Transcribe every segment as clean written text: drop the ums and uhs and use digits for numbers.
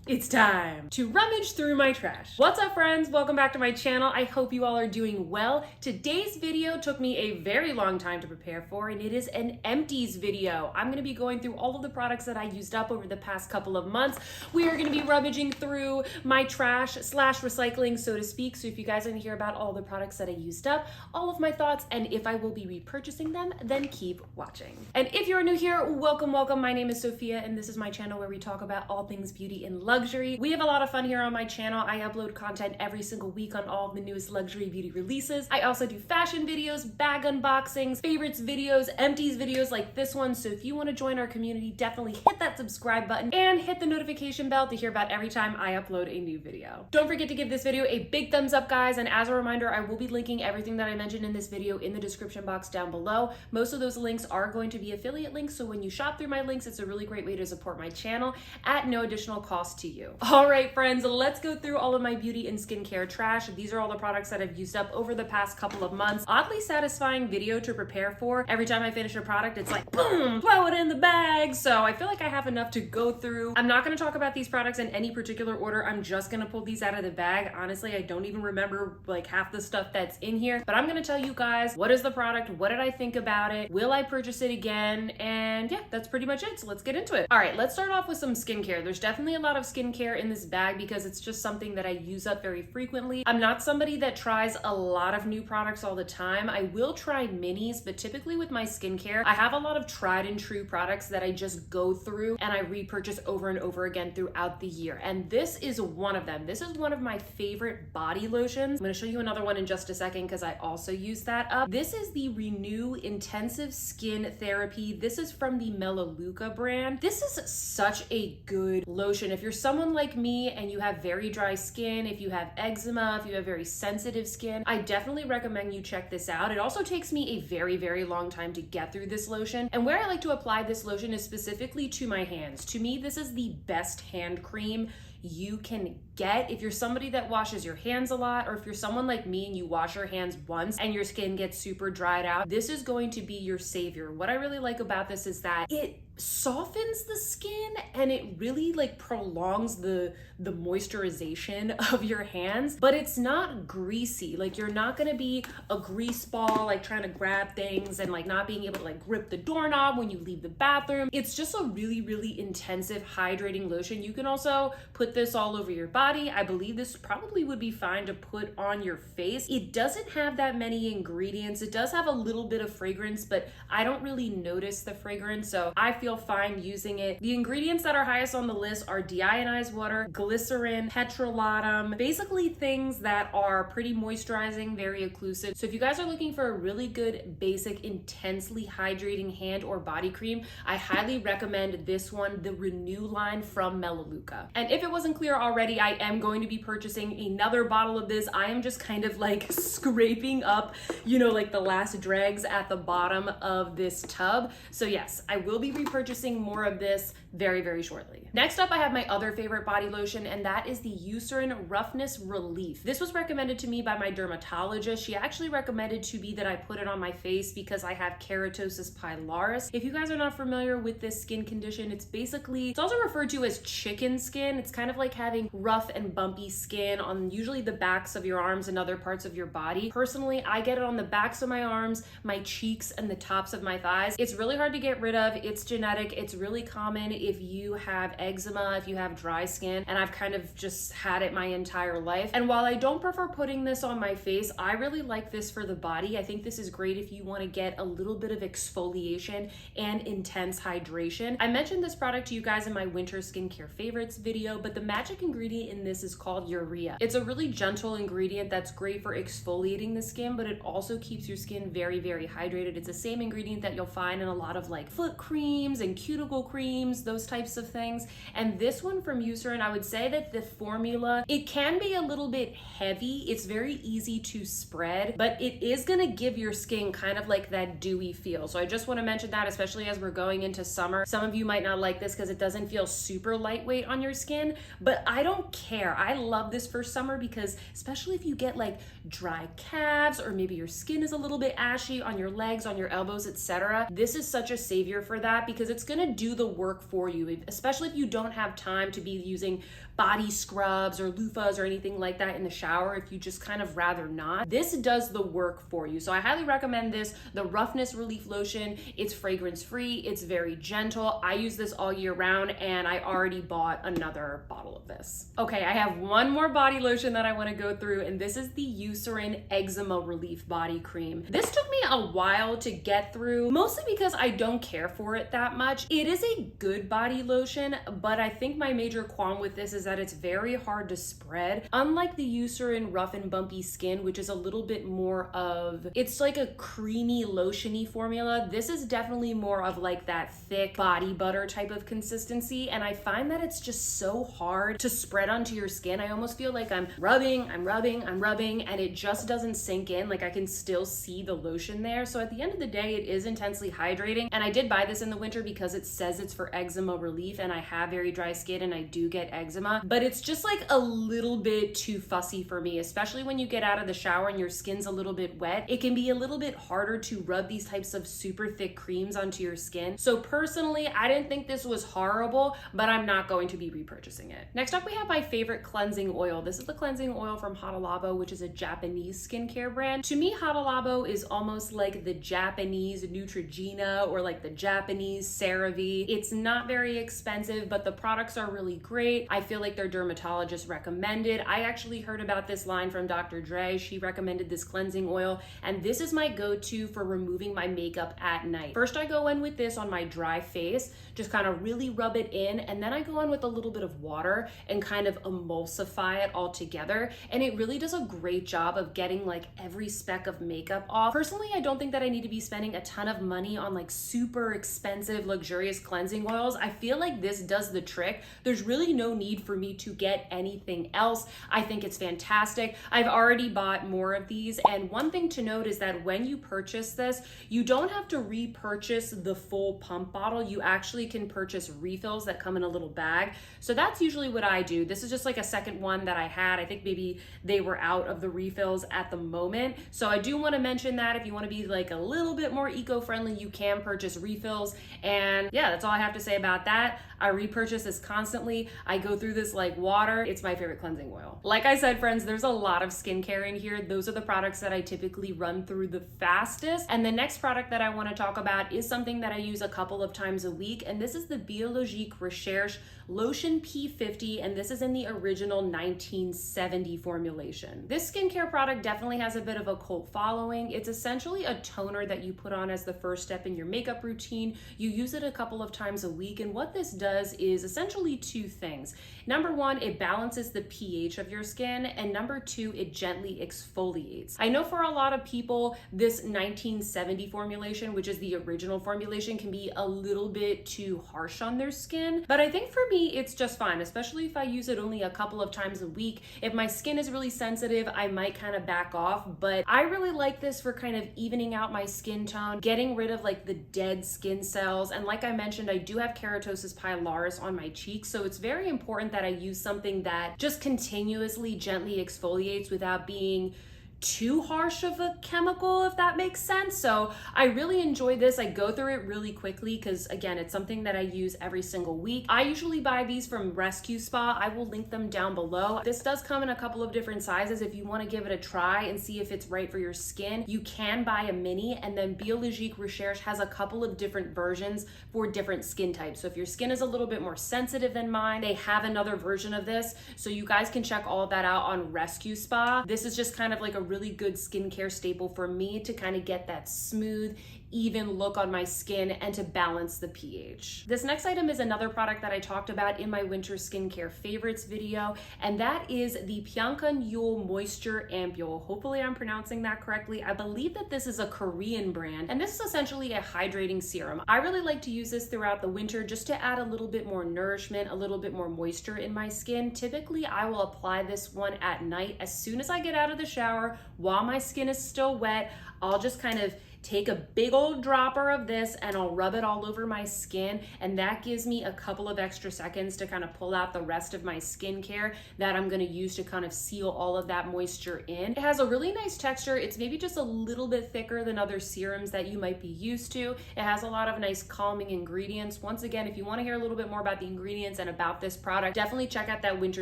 It's time to rummage through my trash. What's up, friends? Welcome back to my channel. I hope you all are doing well. Today's video took me a very long time to prepare for, and it is an empties video. I'm gonna be going through all of the products that I used up over the past couple of months. We are gonna be rummaging through my trash slash recycling, so to speak. So if you guys want to hear about all the products that I used up, all of my thoughts, and if I will be repurchasing them, then keep watching. And if you're new here, welcome, welcome. My name is Sophia, and this is my channel where we talk about all things beauty and luxury. We have a lot of fun here on my channel. I upload content every single week on all of the newest luxury beauty releases. I also do fashion videos, bag unboxings, favorites videos, empties videos like this one. So if you want to join our community, definitely hit that subscribe button and hit the notification bell to hear about every time I upload a new video. Don't forget to give this video a big thumbs up, guys. And as a reminder, I will be linking everything that I mentioned in this video in the description box down below. Most of those links are going to be affiliate links. So when you shop through my links, it's a really great way to support my channel at no additional cost to you. All right, friends, let's go through all of my beauty and skincare trash. These are all the products that I've used up over the past couple of months. Oddly satisfying video to prepare for. Every time I finish a product, it's like, boom, throw it in the bag. So I feel like I have enough to go through. I'm not gonna talk about these products in any particular order. I'm just gonna pull these out of the bag. Honestly, I don't even remember like half the stuff that's in here, but I'm gonna tell you guys, what is the product? What did I think about it? Will I purchase it again? And yeah, that's pretty much it. So let's get into it. All right, let's start off with some skincare. There's definitely a lot of skincare in this bag because it's just something that I use up very frequently. I'm not somebody that tries a lot of new products all the time. I will try minis, but typically with my skincare, I have a lot of tried and true products that I just go through and I repurchase over and over again throughout the year. And this is one of them. This is one of my favorite body lotions. I'm gonna show you another one in just a second because I also use that up. This is the Renew Intensive Skin Therapy. This is from the Melaleuca brand. This is such a good lotion. If you're someone like me and you have very dry skin, if you have eczema, if you have very sensitive skin, I definitely recommend you check this out. It also takes me a very, very long time to get through this lotion. And where I like to apply this lotion is specifically to my hands. To me, this is the best hand cream you can get if you're somebody that washes your hands a lot, or if you're someone like me and you wash your hands once and your skin gets super dried out. This is going to be your savior. What I really like about this is that it softens the skin and it really like prolongs the moisturization of your hands, but it's not greasy. Like, you're not gonna be a grease ball like trying to grab things and like not being able to like grip the doorknob when you leave the bathroom. It's just a really, really intensive hydrating lotion. You can also put this all over your body. I believe this probably would be fine to put on your face. It doesn't have that many ingredients. It does have a little bit of fragrance, but I don't really notice the fragrance, so I feel fine using it. The ingredients that are highest on the list are deionized water, glycerin, petrolatum, basically things that are pretty moisturizing, very occlusive. So if you guys are looking for a really good, basic, intensely hydrating hand or body cream, I highly recommend this one, the Renew line from Melaleuca. And if it wasn't clear already, I am going to be purchasing another bottle of this. I am just kind of like scraping up, you know, like the last dregs at the bottom of this tub. So yes, I will be repurchasing more of this very, very shortly. Next up, I have my other favorite body lotion, and that is the Eucerin Roughness Relief. This was recommended to me by my dermatologist. She actually recommended to me that I put it on my face because I have keratosis pilaris. If you guys are not familiar with this skin condition, it's also referred to as chicken skin. It's kind of like having rough and bumpy skin on usually the backs of your arms and other parts of your body. Personally, I get it on the backs of my arms, my cheeks, and the tops of my thighs. It's really hard to get rid of. It's genetic. It's really common if you have eczema, if you have dry skin, and I've kind of just had it my entire life. And while I don't prefer putting this on my face, I really like this for the body. I think this is great if you want to get a little bit of exfoliation and intense hydration. I mentioned this product to you guys in my winter skincare favorites video, but the magic ingredient in this is called urea. It's a really gentle ingredient that's great for exfoliating the skin, but it also keeps your skin very, very hydrated. It's the same ingredient that you'll find in a lot of like foot creams and cuticle creams, those types of things. And this one from Eucerin, I would say that the formula, it can be a little bit heavy. It's very easy to spread, but it is gonna give your skin kind of like that dewy feel. So I just wanna mention that, especially as we're going into summer. Some of you might not like this because it doesn't feel super lightweight on your skin, but I don't care. I love this for summer because especially if you get like dry calves, or maybe your skin is a little bit ashy on your legs, on your elbows, etc. This is such a savior for that because it's gonna do the work for for you, especially if you don't have time to be using body scrubs or loofahs or anything like that in the shower, if you just kind of rather not. This does the work for you. So I highly recommend this, the Roughness Relief Lotion. It's fragrance free, it's very gentle. I use this all year round and I already bought another bottle of this. Okay, I have one more body lotion that I want to go through, and this is the Eucerin Eczema Relief Body Cream. This took me a while to get through, mostly because I don't care for it that much. It is a good body lotion, but I think my major qualm with this is that it's very hard to spread. Unlike the Eucerin Rough and Bumpy Skin, which is a little bit more of, it's like a creamy lotiony formula, this is definitely more of like that thick body butter type of consistency, and I find that it's just so hard to spread onto your skin. I almost feel like I'm rubbing, and it just doesn't sink in. Like I can still see the lotion there. So at the end of the day, it is intensely hydrating, and I did buy this in the winter because it says it's for eczema relief, and I have very dry skin and I do get eczema, but it's just like a little bit too fussy for me, especially when you get out of the shower and your skin's a little bit wet. It can be a little bit harder to rub these types of super thick creams onto your skin. So personally, I didn't think this was horrible, but I'm not going to be repurchasing it. Next up, we have my favorite cleansing oil. This is the cleansing oil from Hada Labo, which is a Japanese skincare brand. To me, Hada Labo is almost like the Japanese Neutrogena or like the Japanese CeraVe. It's not very expensive, but the products are really great. I feel like their dermatologist recommended. I actually heard about this line from Dr. Dre. She recommended this cleansing oil, and this is my go-to for removing my makeup at night. First, I go in with this on my dry face, just kind of really rub it in, and then I go in with a little bit of water and kind of emulsify it all together, and it really does a great job of getting like every speck of makeup off. Personally, I don't think that I need to be spending a ton of money on like super expensive, luxurious cleansing oils. I feel like this does the trick. There's really no need for me to get anything else. I think it's fantastic. I've already bought more of these, and one thing to note is that when you purchase this, you don't have to repurchase the full pump bottle. You actually can purchase refills that come in a little bag. So that's usually what I do. This is just like a second one that I had. I think maybe they were out of the refills at the moment. So I do want to mention that if you want to be like a little bit more eco-friendly, you can purchase refills. And yeah, that's all I have to say about that. I repurchase this constantly. I go through this like water. It's my favorite cleansing oil. Like I said, friends, there's a lot of skincare in here. Those are the products that I typically run through the fastest. And the next product that I want to talk about is something that I use a couple of times a week, and this is the Biologique Recherche Lotion P50, and this is in the original 1970 formulation. This skincare product definitely has a bit of a cult following. It's essentially a toner that you put on as the first step in your makeup routine. You use it a couple of times a week, and what this does is essentially two things. Number one, it balances the pH of your skin, and number two, it gently exfoliates. I know for a lot of people, this 1970 formulation, which is the original formulation, can be a little bit too harsh on their skin, but I think for me, it's just fine, especially if I use it only a couple of times a week. If my skin is really sensitive, I might kind of back off, but I really like this for kind of evening out my skin tone, getting rid of like the dead skin cells. And like I mentioned, I do have keratosis pilaris on my cheeks, so it's very important that I use something that just continuously gently exfoliates without being too harsh of a chemical, if that makes sense. So I really enjoy this. I go through it really quickly because again, it's something that I use every single week. I usually buy these from Rescue Spa. I will link them down below. This does come in a couple of different sizes. If you want to give it a try and see if it's right for your skin, you can buy a mini, and then Biologique Recherche has a couple of different versions for different skin types. So if your skin is a little bit more sensitive than mine, they have another version of this. So you guys can check all of that out on Rescue Spa. This is just kind of like a really good skincare staple for me to kind of get that smooth, even look on my skin and to balance the pH. This next item is another product that I talked about in my winter skincare favorites video, and that is the Pyongyul Moisture Ampule. Hopefully I'm pronouncing that correctly. I believe that this is a Korean brand, and this is essentially a hydrating serum. I really like to use this throughout the winter just to add a little bit more nourishment, a little bit more moisture in my skin. Typically, I will apply this one at night as soon as I get out of the shower while my skin is still wet. I'll just kind of take a big old dropper of this and I'll rub it all over my skin, and that gives me a couple of extra seconds to kind of pull out the rest of my skincare that I'm gonna use to kind of seal all of that moisture in. It has a really nice texture. It's maybe just a little bit thicker than other serums that you might be used to. It has a lot of nice calming ingredients. Once again, if you want to hear a little bit more about the ingredients and about this product, definitely check out that winter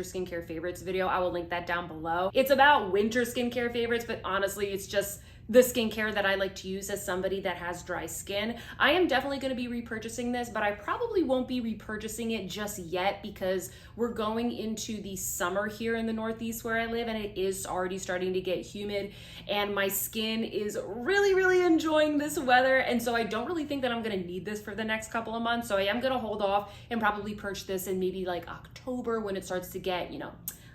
skincare favorites video. I will link that down below. It's about winter skincare favorites, but honestly, it's just the skincare that I like to use as somebody that has dry skin. I am definitely going to be repurchasing this, but I probably won't be repurchasing it just yet because we're going into the summer here in the Northeast where I live, and it is already starting to get humid, and my skin is really enjoying this weather, and so I don't really think that I'm going to need this for the next couple of months. So I am going to hold off and probably purchase this in maybe like October when it starts to get, you know,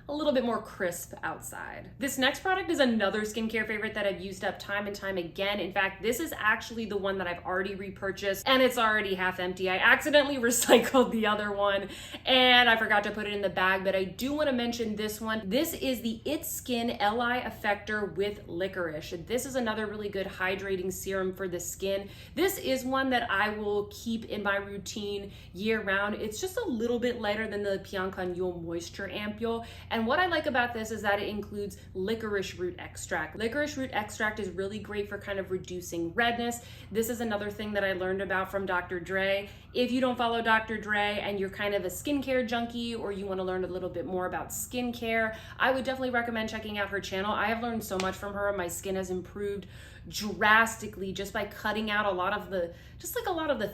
a little bit more crisp outside. This next product is another skincare favorite that I've used up time and time again. In fact, this is actually the one that I've already repurchased and it's already half empty. I accidentally recycled the other one and I forgot to put it in the bag, but I do want to mention this one. This is the It's Skin Li Effector with Licorice. This is another really good hydrating serum for the skin. This is one that I will keep in my routine year round. It's just a little bit lighter than the Piancagnol Moisture Ampule. And what I like about this is that it includes licorice root extract. Licorice root extract is really great for kind of reducing redness. This is another thing that I learned about from Dr. Dre. If you don't follow Dr. Dre and you're kind of a skincare junkie or you want to learn a little bit more about skincare, I would definitely recommend checking out her channel. I have learned so much from her. My skin has improved drastically just by cutting out a lot of the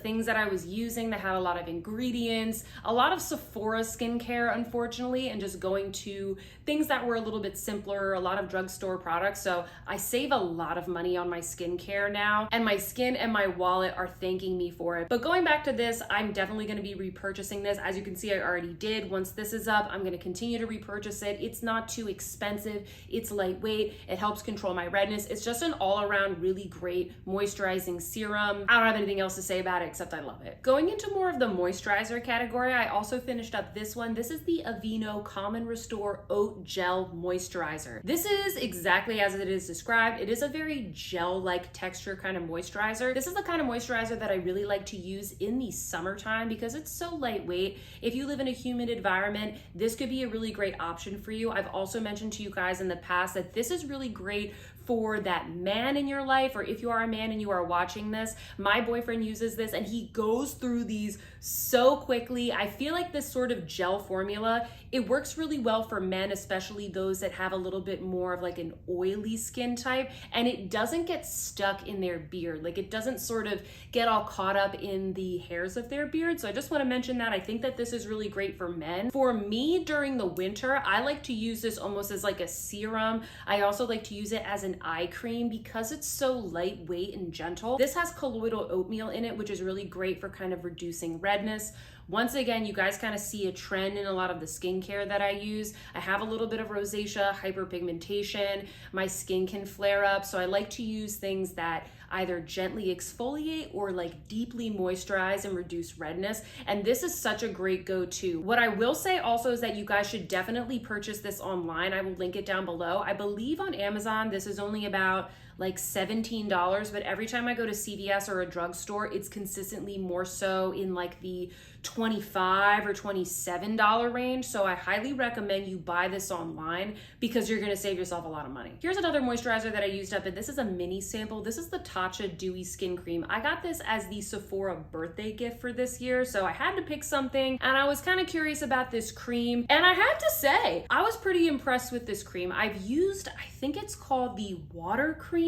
things that I was using that had a lot of ingredients, a lot of Sephora skincare, unfortunately, and just going to things that were a little bit simpler, a lot of drugstore products. So I save a lot of money on my skincare now, and my skin and my wallet are thanking me for it. But going back to this, I'm definitely going to be repurchasing this. As you can see, I already did. Once this is up, I'm going to continue to repurchase it. It's not too expensive. It's lightweight. It helps control my redness. It's just an all-around really great moisturizing serum. I don't have anything else to say about it except I love it. Going into more of the moisturizer category, I also finished up this one. This is the Aveeno Calm and Restore Oat Gel Moisturizer. This is exactly as it is described. It is a very gel-like texture kind of moisturizer. This is the kind of moisturizer that I really like to use in the summertime because it's so lightweight. If you live in a humid environment, this could be a really great option for you. I've also mentioned to you guys in the past that this is really great for that man in your life, or if you are a man and you are watching this. My boyfriend uses this and he goes through these so quickly. I feel like this sort of gel formula, it works really well for men, especially those that have a little bit more of like an oily skin type, and it doesn't get stuck in their beard. Like it doesn't sort of get all caught up in the hairs of their beard. So I just want to mention that. I think that this is really great for men. For me, during the winter, I like to use this almost as like a serum. I also like to use it as an eye cream because it's so lightweight and gentle. This has colloidal oatmeal in it, which is really great for kind of reducing redness. Once again, you guys kind of see a trend in a lot of the skincare that I use. I have a little bit of rosacea, hyperpigmentation, my skin can flare up, so I like to use things that either gently exfoliate or like deeply moisturize and reduce redness, and this is such a great go-to. What I will say also is that you guys should definitely purchase this online. I will link it down below. I believe on Amazon this is only about like $17, but every time I go to CVS or a drugstore, it's consistently more so in like the $25 or $27 range. So I highly recommend you buy this online because you're gonna save yourself a lot of money. Here's another moisturizer that I used up, and this is a mini sample. This is the Tatcha Dewy Skin Cream. I got this as the Sephora birthday gift for this year, so I had to pick something, and I was kind of curious about this cream, and I have to say, I was pretty impressed with this cream. I've used, I think it's called the water cream.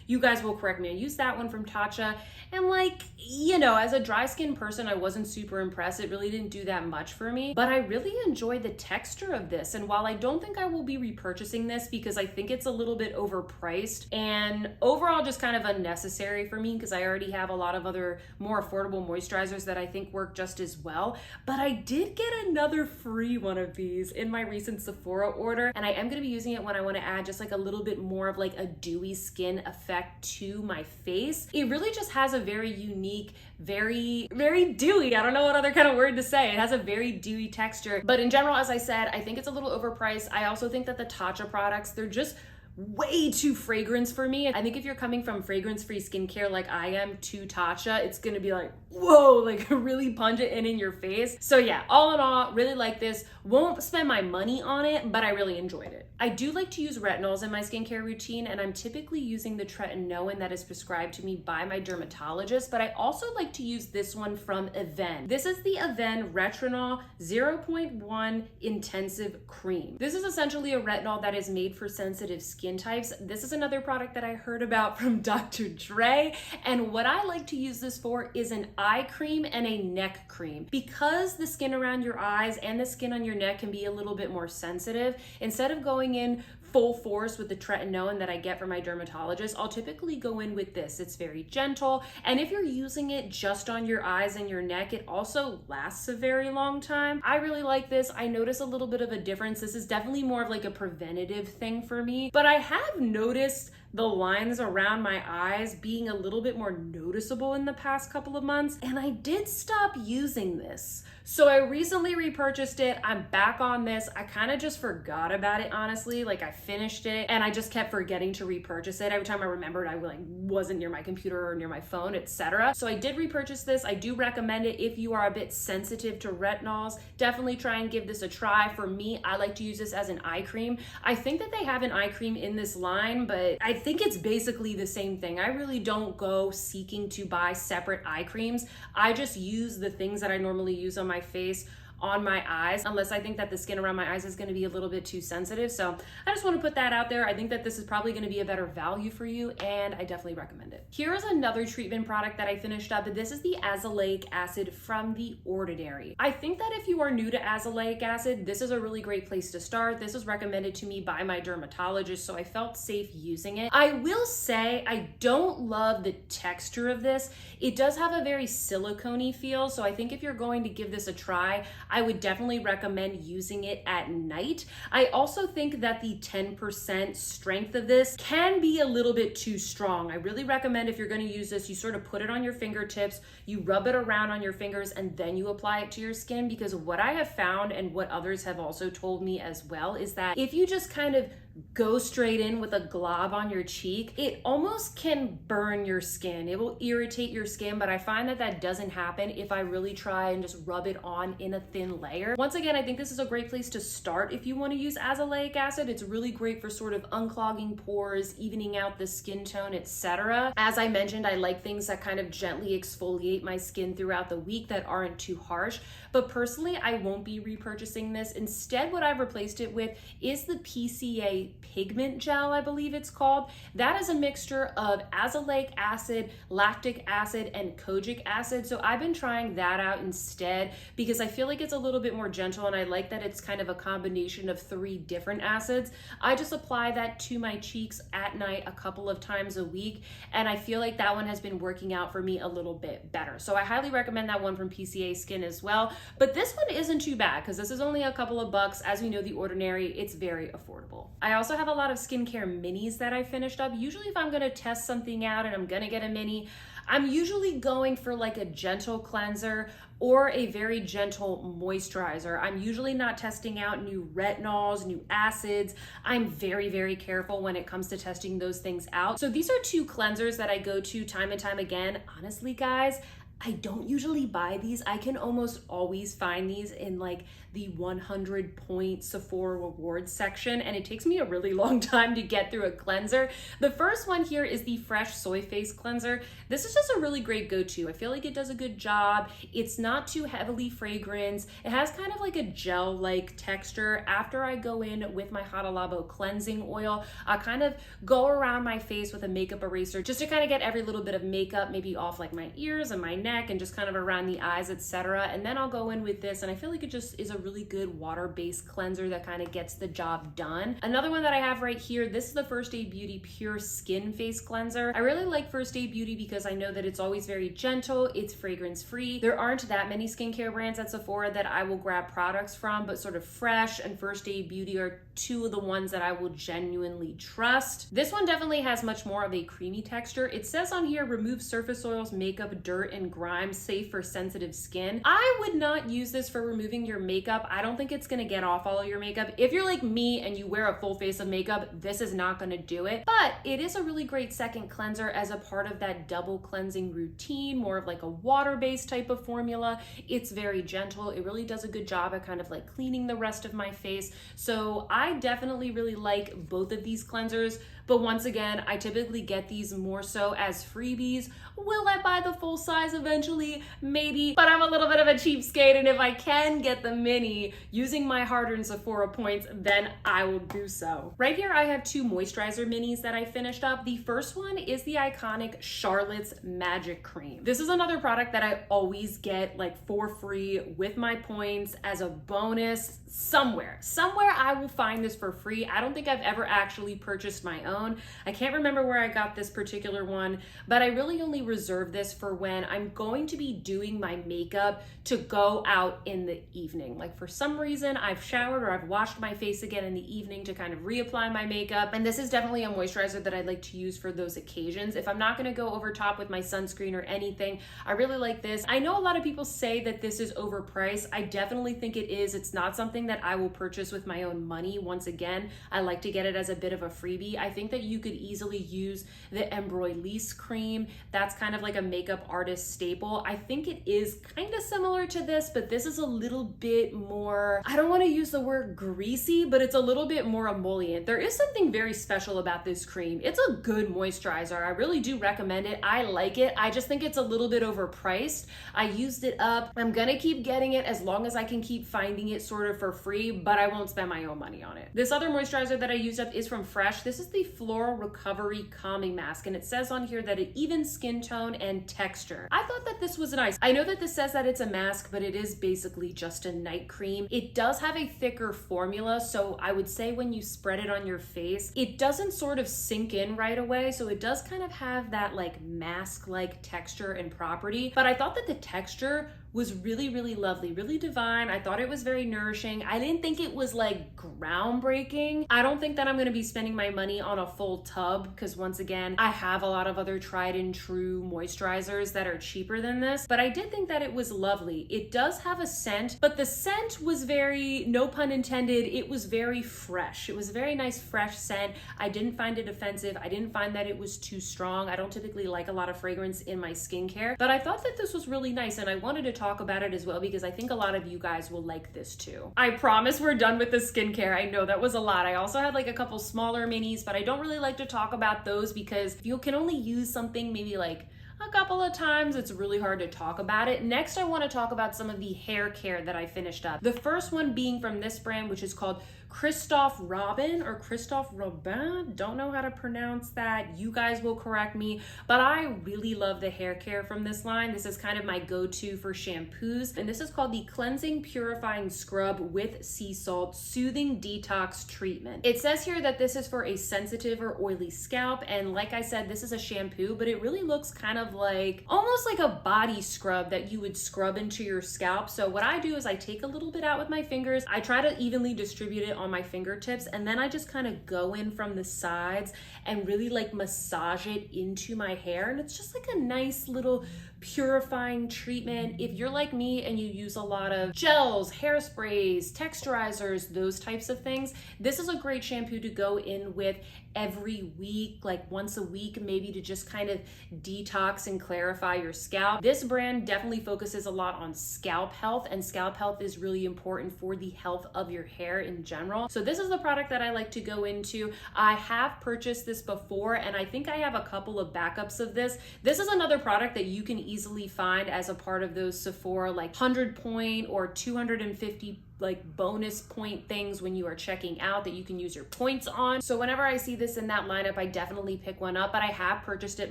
You guys will correct me. I used that one from Tatcha, and like, you know, as a dry skin person, I wasn't super impressed. It really didn't do that much for me, but I really enjoyed the texture of this. And while I don't think I will be repurchasing this because I think it's a little bit overpriced and overall just kind of unnecessary for me because I already have a lot of other more affordable moisturizers that I think work just as well, but I did get another free one of these in my recent Sephora order, and I am going to be using it when I want to add just like a little bit more of like a dewy skin effect to my face. It really just has a very unique, very dewy, I don't know what other kind of word to say. It has a very dewy texture, but in general, as I said, I think it's a little overpriced. I also think that the Tatcha products, they're just way too fragrance for me. I think if you're coming from fragrance-free skincare like I am to Tatcha, it's gonna be like, whoa, like really punch it in your face. So yeah, all in all, really like this. Won't spend my money on it, but I really enjoyed it. I do like to use retinols in my skincare routine, and I'm typically using the tretinoin that is prescribed to me by my dermatologist, but I also like to use this one from Aven. This is the Aven Retinol 0.1 Intensive Cream. This is essentially a retinol that is made for sensitive skin types. This is another product that I heard about from Dr. Dre, and what I like to use this for is an eye cream and a neck cream. Because the skin around your eyes and the skin on your neck can be a little bit more sensitive, instead of going in full force with the tretinoin that I get from my dermatologist, I'll typically go in with this. It's very gentle, and if you're using it just on your eyes and your neck, it also lasts a very long time. I really like this. I notice a little bit of a difference. This is definitely more of like a preventative thing for me, but I have noticed the lines around my eyes being a little bit more noticeable in the past couple of months, and I did stop using this. So I recently repurchased it. I'm back on this. I kind of just forgot about it, honestly. Like, I finished it and I just kept forgetting to repurchase it. Every time I remembered, I like wasn't near my computer or near my phone, etc. So I did repurchase this. I do recommend it if you are a bit sensitive to retinols. Definitely try and give this a try. For me, I like to use this as an eye cream. I think that they have an eye cream in this line, but I think it's basically the same thing. I really don't go seeking to buy separate eye creams. I just use the things that I normally use on my face on my eyes, unless I think that the skin around my eyes is going to be a little bit too sensitive. So I just want to put that out there. I think that this is probably going to be a better value for you, and I definitely recommend it. Here is another treatment product that I finished up. This is the azelaic acid from The Ordinary. I think that if you are new to azelaic acid, this is a really great place to start. This was recommended to me by my dermatologist, so I felt safe using it. I will say I don't love the texture of this. It does have a very silicone-y feel, so I think if you're going to give this a try, I would definitely recommend using it at night. I also think that the 10% strength of this can be a little bit too strong. I really recommend if you're going to use this, you sort of put it on your fingertips, you rub it around on your fingers, and then you apply it to your skin, because what I have found and what others have also told me as well is that if you just kind of go straight in with a glob on your cheek, it almost can burn your skin. It will irritate your skin, but I find that that doesn't happen if I really try and just rub it on in a thin layer. Once again, I think this is a great place to start if you want to use azelaic acid. It's really great for sort of unclogging pores, evening out the skin tone, etc. As I mentioned, I like things that kind of gently exfoliate my skin throughout the week that aren't too harsh, but personally, I won't be repurchasing this. Instead, what I've replaced it with is the PCA pigment gel, I believe it's called. That is a mixture of azelaic acid, lactic acid, and kojic acid. So I've been trying that out instead because I feel like it's a little bit more gentle, and I like that it's kind of a combination of 3 different acids. I just apply that to my cheeks at night a couple of times a week, and I feel like that one has been working out for me a little bit better. So I highly recommend that one from PCA Skin as well. But this one isn't too bad because this is only a couple of bucks. As we know, The Ordinary, it's very affordable. I also have a lot of skincare minis that I finished up. Usually if I'm gonna test something out and I'm gonna get a mini, I'm usually going for like a gentle cleanser or a very gentle moisturizer. I'm usually not testing out new retinols, new acids. I'm very, very careful when it comes to testing those things out. So these are 2 cleansers that I go to time and time again. Honestly, guys, I don't usually buy these. I can almost always find these in like the 100-point Sephora rewards section, and it takes me a really long time to get through a cleanser. The first one here is the Fresh Soy Face Cleanser. This is just a really great go-to. I feel like it does a good job. It's not too heavily fragranced. It has kind of like a gel-like texture. After I go in with my Hada Labo cleansing oil, I kind of go around my face with a makeup eraser just to kind of get every little bit of makeup, maybe off like my ears and my neck and just kind of around the eyes, etc. And then I'll go in with this, and I feel like it just is a really good water-based cleanser that kind of gets the job done. Another one that I have right here, this is the First Aid Beauty Pure Skin Face Cleanser. I really like First Aid Beauty because I know that it's always very gentle, it's fragrance-free. There aren't that many skincare brands at Sephora that I will grab products from, but sort of Fresh and First Aid Beauty are 2 of the ones that I will genuinely trust. This one definitely has much more of a creamy texture. It says on here, remove surface oils, makeup, dirt, and grime, safe for sensitive skin. I would not use this for removing your makeup. I don't think it's gonna get off all of your makeup. If you're like me and you wear a full face of makeup, this is not gonna do it, but it is a really great second cleanser as a part of that double cleansing routine, more of like a water-based type of formula. It's very gentle. It really does a good job at kind of like cleaning the rest of my face. So I definitely really like both of these cleansers. But once again, I typically get these more so as freebies. Will I buy the full size eventually? Maybe, but I'm a little bit of a cheapskate, and if I can get the mini using my hard-earned Sephora points, then I will do so. Right here, I have 2 moisturizer minis that I finished up. The first one is the iconic Charlotte's Magic Cream. This is another product that I always get like for free with my points as a bonus somewhere. Somewhere I will find this for free. I don't think I've ever actually purchased my own. I can't remember where I got this particular one, but I really only reserve this for when I'm going to be doing my makeup to go out in the evening. Like for some reason I've showered or I've washed my face again in the evening to kind of reapply my makeup. And this is definitely a moisturizer that I like to use for those occasions. If I'm not gonna go over top with my sunscreen or anything, I really like this. I know a lot of people say that this is overpriced. I definitely think it is. It's not something that I will purchase with my own money. Once again, I like to get it as a bit of a freebie. I think that you could easily use the Embroilisse cream. That's kind of like a makeup artist staple. I think it is kind of similar to this, but this is a little bit more, I don't want to use the word greasy, but it's a little bit more emollient. There is something very special about this cream. It's a good moisturizer. I really do recommend it. I like it. I just think it's a little bit overpriced. I used it up. I'm gonna keep getting it as long as I can keep finding it sort of for free, but I won't spend my own money on it. This other moisturizer that I used up is from Fresh. This is the Floral Recovery Calming Mask, and it says on here that it evens skin tone and texture. I thought that this was nice. I know that this says that it's a mask, but it is basically just a night cream. It does have a thicker formula, so I would say when you spread it on your face, it doesn't sort of sink in right away, so it does kind of have that like mask-like texture and property, but I thought that the texture was really, really lovely, really divine. I thought it was very nourishing. I didn't think it was like groundbreaking. I don't think that I'm gonna be spending my money on a full tub because once again, I have a lot of other tried and true moisturizers that are cheaper than this, but I did think that it was lovely. It does have a scent, but the scent was very, no pun intended, it was very fresh. It was a very nice, fresh scent. I didn't find it offensive. I didn't find that it was too strong. I don't typically like a lot of fragrance in my skincare, but I thought that this was really nice and I wanted to talk about it as well because I think a lot of you guys will like this too. I promise we're done with the skincare. I know that was a lot. I also had like a couple smaller minis, but I don't really like to talk about those because you can only use something maybe like a couple of times. It's really hard to talk about it. Next, I want to talk about some of the hair care that I finished up. The first one being from this brand, which is called Christophe Robin or Christophe Robin. Don't know how to pronounce that. You guys will correct me, but I really love the hair care from this line. This is kind of my go-to for shampoos, and this is called the Cleansing Purifying Scrub with Sea Salt Soothing Detox Treatment. It says here that this is for a sensitive or oily scalp, and like I said, this is a shampoo, but it really looks kind of like, almost like a body scrub that you would scrub into your scalp. So what I do is I take a little bit out with my fingers, I try to evenly distribute it on my fingertips, and then I just kind of go in from the sides and really like massage it into my hair, and it's just like a nice little purifying treatment. If you're like me and you use a lot of gels, hairsprays, texturizers, those types of things, this is a great shampoo to go in with every week, like once a week, maybe to just kind of detox and clarify your scalp. This brand definitely focuses a lot on scalp health, and scalp health is really important for the health of your hair in general. So this is the product that I like to go into. I have purchased this before, and I think I have a couple of backups of this. This is another product that you can easily find as a part of those Sephora like 100 point or 250 like bonus point things when you are checking out that you can use your points on. So whenever I see this in that lineup, I definitely pick one up, but I have purchased it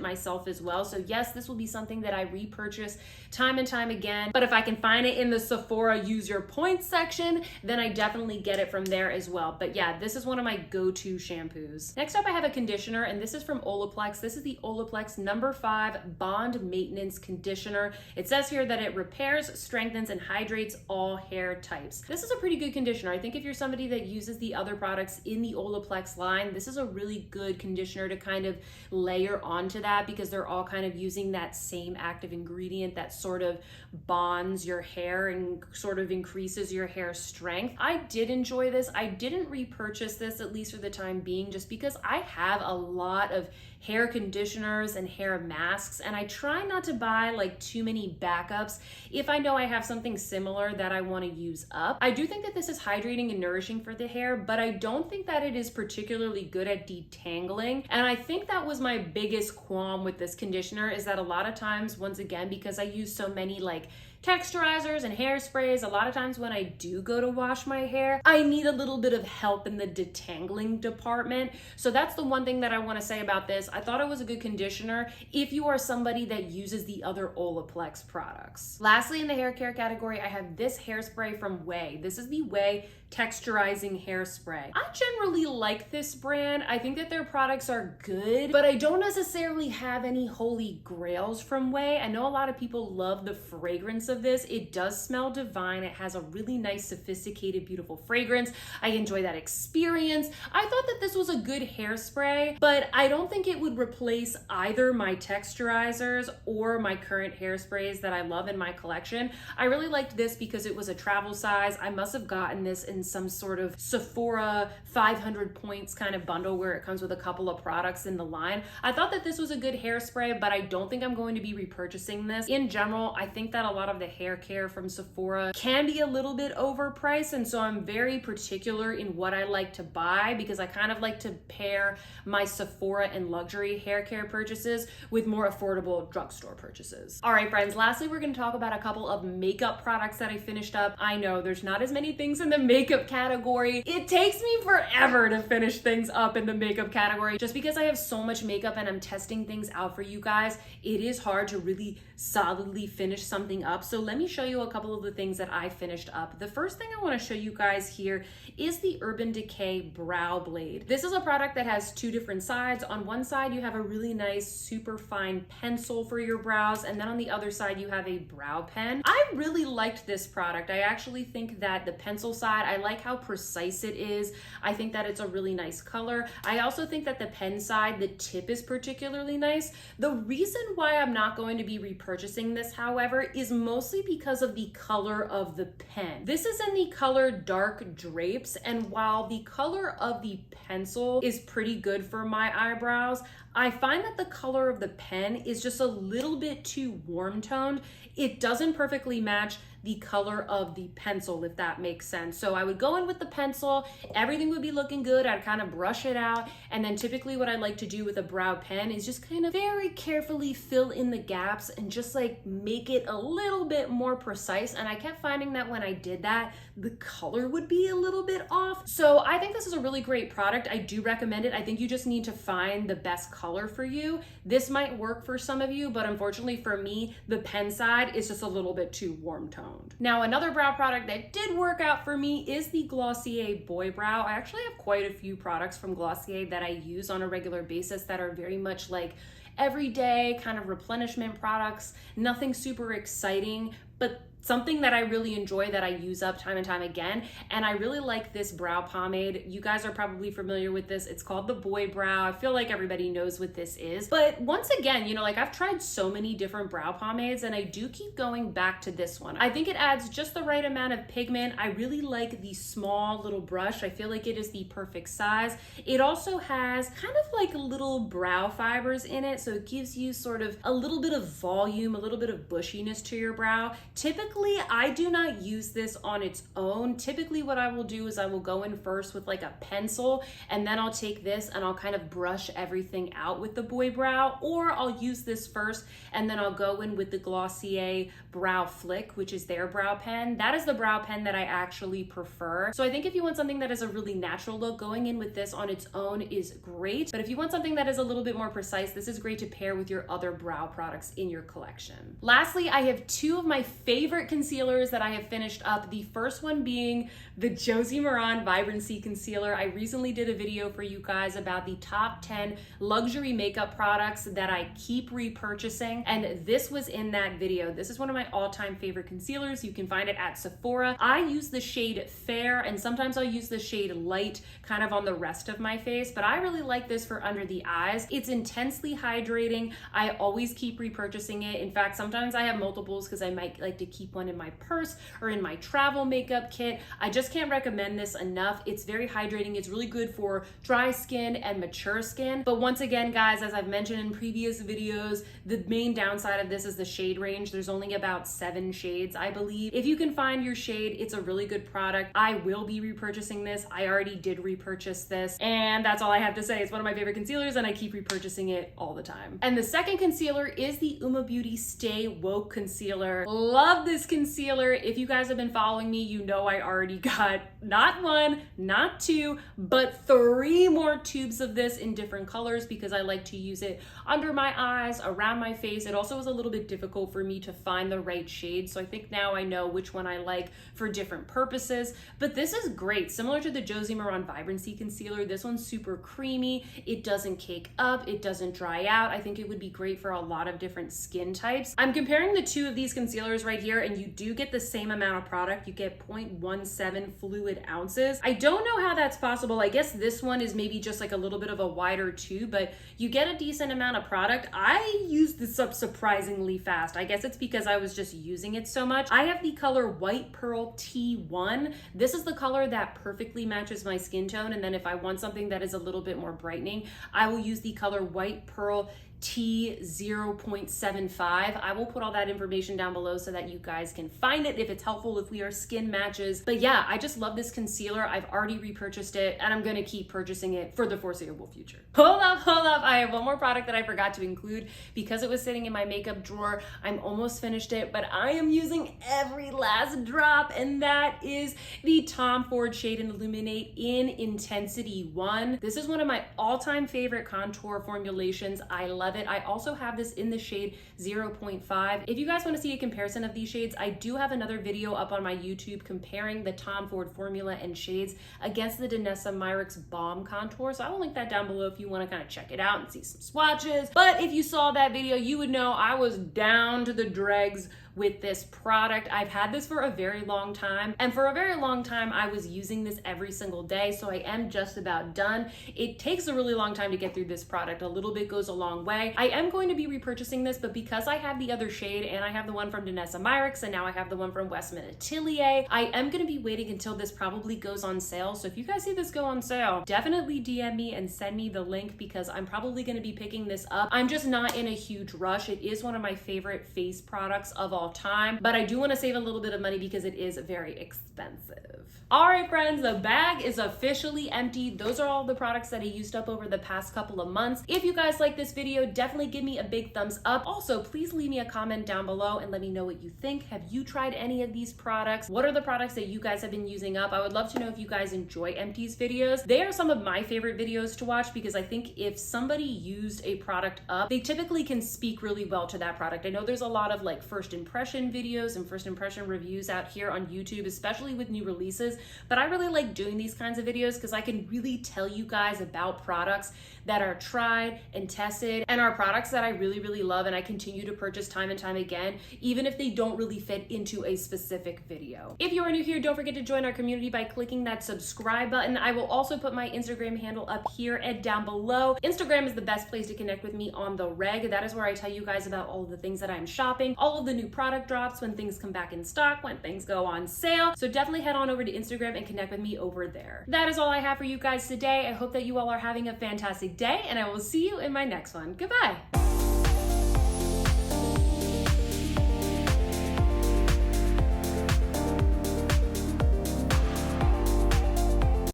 myself as well. So yes, this will be something that I repurchase time and time again, but if I can find it in the Sephora use your points section, then I definitely get it from there as well. But yeah, this is one of my go-to shampoos. Next up, I have a conditioner, and this is from Olaplex. This is the Olaplex number 5 Bond Maintenance Conditioner. It says here that it repairs, strengthens, and hydrates all hair types. This this is a pretty good conditioner. I think if you're somebody that uses the other products in the Olaplex line, this is a really good conditioner to kind of layer onto that, because they're all kind of using that same active ingredient that sort of bonds your hair and sort of increases your hair strength. I did enjoy this. I didn't repurchase this, at least for the time being, just because I have a lot of hair conditioners and hair masks, and I try not to buy like too many backups if I know I have something similar that I want to use up. I do think that this is hydrating and nourishing for the hair, but I don't think that it is particularly good at detangling. And I think that was my biggest qualm with this conditioner, is that a lot of times, once again, because I use so many like texturizers and hairsprays, a lot of times when I do go to wash my hair, I need a little bit of help in the detangling department. So that's the one thing that I want to say about this. I thought it was a good conditioner if you are somebody that uses the other Olaplex products. Lastly, in the hair care category, I have this hairspray from Way. This is the Way texturizing hairspray. I generally like this brand. I think that their products are good, but I don't necessarily have any holy grails from Way. I know a lot of people love the fragrance of this. It does smell divine. It has a really nice, sophisticated, beautiful fragrance. I enjoy that experience. I thought that this was a good hairspray, but I don't think it would replace either my texturizers or my current hairsprays that I love in my collection. I really liked this because it was a travel size. I must have gotten this in some sort of Sephora 500 points kind of bundle where it comes with a couple of products in the line. I thought that this was a good hairspray, but I don't think I'm going to be repurchasing this. In general, I think that a lot of the hair care from Sephora can be a little bit overpriced, and so I'm very particular in what I like to buy, because I kind of like to pair my Sephora and luxury hair care purchases with more affordable drugstore purchases. All right, friends, lastly, we're going to talk about a couple of makeup products that I finished up. I know there's not as many things in the makeup category. It takes me forever to finish things up in the makeup category. Just because I have so much makeup and I'm testing things out for you guys, it is hard to really solidly finish something up. So let me show you a couple of the things that I finished up. The first thing I want to show you guys here is the Urban Decay Brow Blade. This is a product that has two different sides. On one side, you have a really nice, super fine pencil for your brows, and then on the other side, you have a brow pen. I really liked this product. I actually think that the pencil side, I like how precise it is. I think that it's a really nice color. I also think that the pen side, the tip is particularly nice. The reason why I'm not going to be repurchasing this, however, is mostly because of the color of the pen. This is in the color Dark Drapes, and while the color of the pencil is pretty good for my eyebrows, I find that the color of the pen is just a little bit too warm toned. It doesn't perfectly match the color of the pencil, if that makes sense. So I would go in with the pencil, everything would be looking good, I'd kind of brush it out, and then typically what I like to do with a brow pen is just kind of very carefully fill in the gaps and just like make it a little bit more precise. And I kept finding that when I did that, the color would be a little bit off. So I think this is a really great product. I do recommend it. I think you just need to find the best color for you. This might work for some of you, but unfortunately for me, the pen side is just a little bit too warm toned. Now, another brow product that did work out for me is the Glossier Boy Brow. I actually have quite a few products from Glossier that I use on a regular basis that are very much like everyday kind of replenishment products. Nothing super exciting, but something that I really enjoy that I use up time and time again. And I really like this brow pomade. You guys are probably familiar with this. It's called the Boy Brow. I feel like everybody knows what this is. But once again, you know, like I've tried so many different brow pomades and I do keep going back to this one. I think it adds just the right amount of pigment. I really like the small little brush. I feel like it is the perfect size. It also has kind of like little brow fibers in it. So it gives you sort of a little bit of volume, a little bit of bushiness to your brow. Typically, I do not use this on its own. Typically what I will do is I will go in first with like a pencil, and then I'll take this and I'll kind of brush everything out with the Boy Brow, or I'll use this first and then I'll go in with the Glossier Brow Flick, which is their brow pen. That is the brow pen that I actually prefer. So I think if you want something that is a really natural look, going in with this on its own is great. But if you want something that is a little bit more precise, this is great to pair with your other brow products in your collection. Lastly, I have two of my favorite favorite concealers that I have finished up. The first one being the Josie Maran Vibrancy Concealer. I recently did a video for you guys about the top 10 luxury makeup products that I keep repurchasing, and this was in that video. This is one of my all-time favorite concealers. You can find it at Sephora. I use the shade Fair, and sometimes I'll use the shade Light kind of on the rest of my face, but I really like this for under the eyes. It's intensely hydrating. I always keep repurchasing it. In fact, sometimes I have multiples because I might like to keep one in my purse or in my travel makeup kit. I just can't recommend this enough. It's very hydrating. It's really good for dry skin and mature skin. But once again, guys, as I've mentioned in previous videos, the main downside of this is the shade range. There's only about 7 shades, I believe. If you can find your shade, it's a really good product. I will be repurchasing this. I already did repurchase this, and that's all I have to say. It's one of my favorite concealers, and I keep repurchasing it all the time. And the second concealer is the Uma Beauty Stay Woke Concealer. Love this concealer. If you guys have been following me, you know I already got not 1, not 2, but 3 more tubes of this in different colors because I like to use it under my eyes, around my face. It also was a little bit difficult for me to find the right shade, so I think now I know which one I like for different purposes. But this is great. Similar to the Josie Maran Vibrancy Concealer, this one's super creamy. It doesn't cake up. It doesn't dry out. I think it would be great for a lot of different skin types. I'm comparing the 2 of these concealers right here, and you do get the same amount of product. You get 0.17 fluid ounces. I don't know how that's possible. I guess this one is maybe just like a little bit of a wider tube, but you get a decent amount of product. I used this up surprisingly fast. I guess it's because I was just using it so much. I have the color White Pearl T1. This is the color that perfectly matches my skin tone, and then if I want something that is a little bit more brightening, I will use the color White Pearl T 0.75. I will put all that information down below so that you guys can find it if it's helpful, if we are skin matches. But yeah, I just love this concealer. I've already repurchased it, and I'm gonna keep purchasing it for the foreseeable future. Hold up. I have one more product that I forgot to include because it was sitting in my makeup drawer. I'm almost finished it, but I am using every last drop, and that is the Tom Ford Shade and Illuminate in Intensity 1. This is one of my all-time favorite contour formulations. I love it. I also have this in the shade 0.5. If you guys want to see a comparison of these shades, I do have another video up on my YouTube comparing the Tom Ford formula and shades against the Danessa Myricks Balm Contour. So I will link that down below if you want to kind of check it out and see some swatches. But if you saw that video, you would know I was down to the dregs with this product. I've had this for a very long time, and for a very long time I was using this every single day, so I am just about done. It takes a really long time to get through this product. A little bit goes a long way. I am going to be repurchasing this, but because I have the other shade and I have the one from Danessa Myricks and now I have the one from Westman Atelier, I am going to be waiting until this probably goes on sale. So if you guys see this go on sale, definitely DM me and send me the link because I'm probably going to be picking this up. I'm just not in a huge rush. It is one of my favorite face products of all time, but I do want to save a little bit of money because it is very expensive. All right, friends, the bag is officially empty. Those are all the products that I used up over the past couple of months. If you guys like this video, definitely give me a big thumbs up. Also, please leave me a comment down below and let me know what you think. Have you tried any of these products? What are the products that you guys have been using up? I would love to know if you guys enjoy Empties videos. They are some of my favorite videos to watch because I think if somebody used a product up, they typically can speak really well to that product. I know there's a lot of like first impression videos and first impression reviews out here on YouTube, especially with new releases, but I really like doing these kinds of videos because I can really tell you guys about products that are tried and tested and are products that I really, really love and I continue to purchase time and time again, even if they don't really fit into a specific video. If you are new here, don't forget to join our community by clicking that subscribe button. I will also put my Instagram handle up here and down below. Instagram is the best place to connect with me on the reg. That is where I tell you guys about all of the things that I'm shopping, all of the new product drops, when things come back in stock, when things go on sale. So definitely head on over to Instagram and connect with me over there. That is all I have for you guys today. I hope that you all are having a fantastic day, and I will see you in my next one. Goodbye.